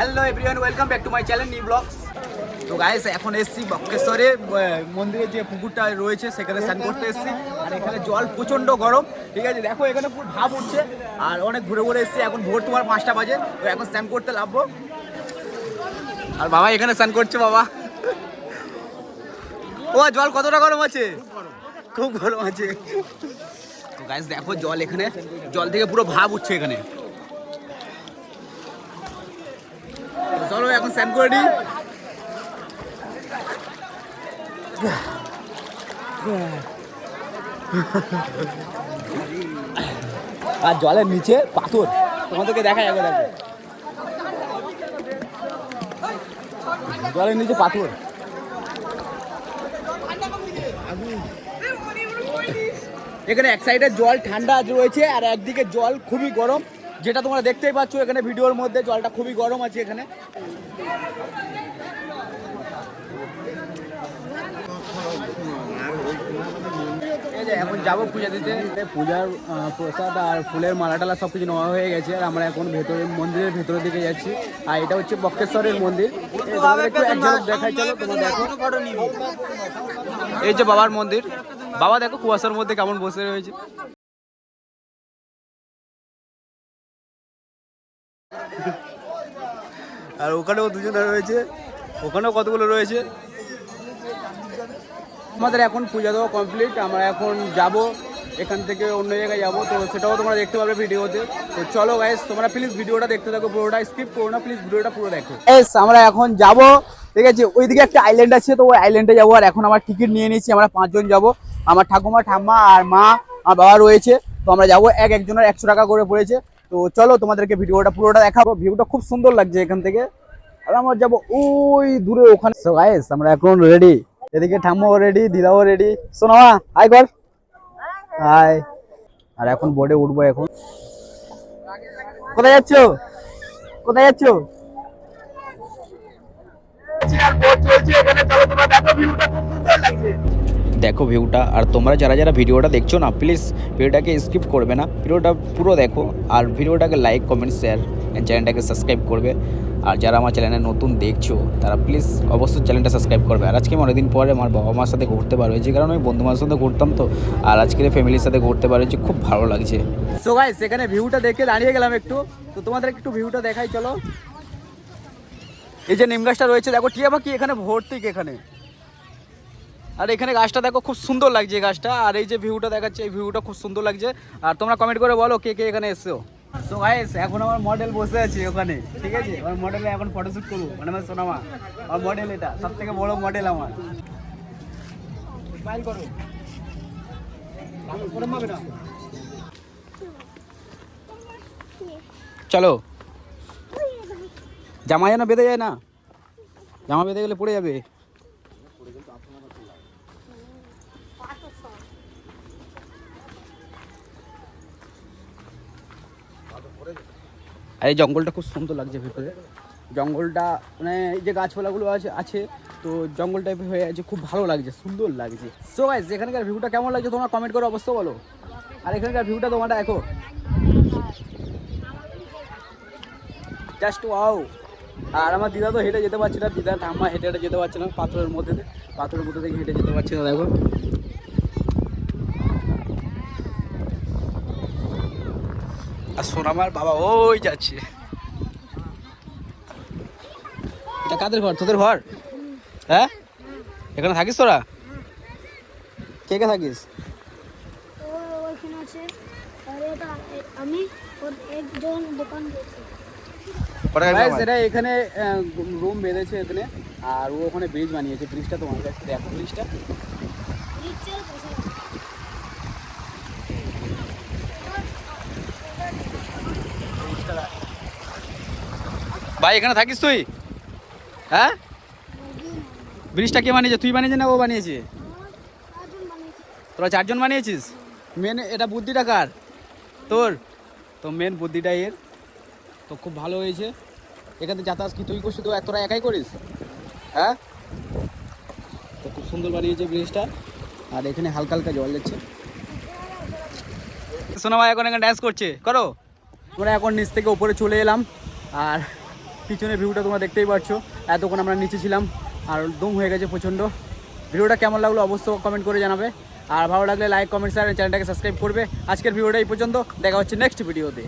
Hello everyone, welcome back to my channel new blogs. তো guys এখন এসছি বক্রেশ্বরে মন্দিরে যে পুকুরটা রয়েছে সেখানে স্নান করতে এসছি। আর এখানে জল প্রচণ্ড গরম, ঠিক আছে। দেখো এখানে পুরো ভাব উঠছে আর অনেক ঘুরে ঘুরে এসছি। এখন ভোর তোমার 5টা বাজে, তো এখন স্নান করতে লাভবো। আর বাবা এখানে স্নান করছে বাবা। ও জল কতটা গরম আছে? খুব গরম আছে। তো গাইস দেখো জল, এখানে জল থেকে পুরো ভাব উঠছে এখানে। চলো এখন স্নান করে নিই। আর জলের নিচে পাথর, তোমাদেরকে দেখা যাবে। দেখো জলের নিচে পাথর। এখানে এক সাইডে জল ঠান্ডা রয়েছে আর একদিকে জল খুবই গরম, যেটা তোমরা দেখতেই পাচ্ছ এখানে ভিডিওর মধ্যে। জলটা খুবই গরম আছে এখানে। এখন যাবো পূজা দিতে। পূজার প্রসাদ আর ফুলের মালা টালা সব কিছু নেওয়া হয়ে গেছে। আর আমরা এখন ভেতরে মন্দিরের ভেতরের দিকে যাচ্ছি। আর এটা হচ্ছে বক্রেশ্বরের মন্দির। দেখাই চলো, তোমরা দেখো। এই যে বাবার মন্দির। বাবা দেখো কুয়াশার মধ্যে কেমন বসে রয়েছে। আর ওখানেও দুজন রয়েছে, ওখানেও কতগুলো রয়েছে। আমাদের এখন পূজা দেওয়া কমপ্লিট। আমরা এখন যাব এখান থেকে অন্য জায়গায় যাব, তো সেটাও তোমরা দেখতে পাবে ভিডিওতে। তো চলো গাইস, তোমরা প্লিজ ভিডিওটা দেখতে থাকো, পুরোটা স্কিপ করো না, প্লিজ ভিডিওটা পুরো দেখো। আমরা এখন যাব, ঠিক আছে। ওইদিকে একটা আইল্যান্ড আছে, তো ওই আইল্যান্ডে যাবো। আর এখন আমার টিকিট নিয়ে নিয়েছি, আমরা 5 জন যাব। আমার ঠাকুমা, ঠাম্মা আর মা আর বাবা রয়েছে। তো আমরা যাবো, একজনের 100 টাকা করে পড়েছে। তো চলো তোমাদেরকে ভিডিওটা পুরোটা দেখাবো। ভিউটা খুব সুন্দর লাগছে এখান থেকে। আর আমরা যাবো ওই দূরে ওখানে। সো গাইস আমরা এখন রেডি। এদিকে ঠাম্মাও রেডি, দিদাও রেডি। সোনামা হাই কর, হাই। আর এখন বোর্ডে উঠবো। এখন কোথায় যাচ্ছ? কোথায় যাচ্ছ? দেখো ভিউটা। আর তোমরা যারা যারা ভিডিওটা দেখছো না, প্লিজ ভিডিওটাকে স্কিপ করবে না, ভিডিওটা পুরো দেখো। আর ভিডিওটাকে লাইক, কমেন্ট, শেয়ার, চ্যানেলটাকে সাবস্ক্রাইব করবে। আর যারা আমার চ্যানেলে নতুন দেখছো তারা প্লিজ অবশ্যই চ্যানেলটা সাবস্ক্রাইব করবে। আর আজকে আমি অনেকদিন পরে আমার বাবা মার সাথে ঘুরতে পারছি, কারণ আমি বন্ধু মার সাথে ঘুরতাম তো। আর আজকের ফ্যামিলির সাথে ঘুরতে পারছি, খুব ভালো লাগছে। সো গাইস এখানে ভিউটা দেখে দাঁড়িয়ে গেলাম একটু। তো তোমাদের একটু ভিউটা দেখাই চলো। এই যে নিম গাছটা রয়েছে, দেখো টিয়া পাখি এখানে ভর্তি এখানে। আর এখানে গাছটা দেখো, খুব সুন্দর লাগছে এই গাছটা। আর এই যে ভিউটা দেখাচ্ছে, এই ভিউটা খুব সুন্দর লাগছে। আর তোমরা কমেন্ট করে বলো কে কে এখানে এসছো। সো গাইস এখন আমার মডেল বসে আছে ওখানে, ঠিক আছে। আমার মডেলে এখন ফটোশুট করবো, মানে আমার সোনামা। আমার মডেল এটা সব থেকে বড় মডেল আমার। স্মাইল করো, চলো। জামা যেন বেঁধে যায় না, জামা বেঁধে গেলে পড়ে যাবে। আর এই জঙ্গলটা খুব সুন্দর লাগছে ভেতরে। জঙ্গলটা মানে এই যে গাছপালাগুলো আছে তো জঙ্গল টাইপের হয়ে আছে, খুব ভালো লাগছে, সুন্দর লাগছে। সো গাইস এখানকার ভিউটা কেমন লাগছে তোমরা কমেন্ট করে অবশ্যই বলো। আর এখানকার ভিউটা তোমরা দেখো, জাস্ট ওয়াও। আর আমার দিদা তো হেঁটে যেতে পারছে না, দিদা ঠাম্মা হেঁটে যেতে পারছে না, পাথরের মধ্যে থেকে হেঁটে যেতে পারছে না। দেখো আর সোনামার বাবা ওই যাচ্ছে। এটা কাদের ঘর? তোদের ঘর? হ্যাঁ, এখানে থাকিস তোরা? কে কে থাকিস? আমি একজন দোকান দিয়েছি। এটা এখানে রুম বেঁধেছে এখানে। আর ও ওখানে ব্রিজ বানিয়েছে। ব্রিজটা তোমার কাছে দেখো, ব্রিজটা ভাই এখানে থাকিস তুই? হ্যাঁ, ব্রিজটা কে বানিয়েছে? তুই বানিয়েছিস না ও বানিয়েছে? তোরা 4 জন বানিয়েছিস? মেন এটা বুদ্ধিটা কার? তোর? তো মেন বুদ্ধিটা এর। তো খুব ভালো হয়েছে। এখানে যাতায়াত কি তুই করছিস? তো তোরা একাই করিস? হ্যাঁ, তো খুব সুন্দর বানিয়েছে ব্রিজটা। আর এখানে হালকা হালকা জল যাচ্ছে। সোনামা এখন এখানে ড্যান্স করছে, করো। আমরা এখন নিচ থেকে উপরে চলে এলাম। আর পিছনের ভিউটা তোমরা দেখতেই পাচ্ছ। এতক্ষণ আমরা নিচে ছিলাম আর দম হয়ে গেছে প্রচণ্ড। ভিডিওটা কেমন লাগলো অবশ্যই কমেন্ট করে জানাবে, আর ভালো লাগলে লাইক কমেন্ট শেয়ার চ্যানেলটাকে সাবস্ক্রাইব করবে। আজকের ভিডিওটা এই পর্যন্ত, দেখা হচ্ছে নেক্সট ভিডিওতে।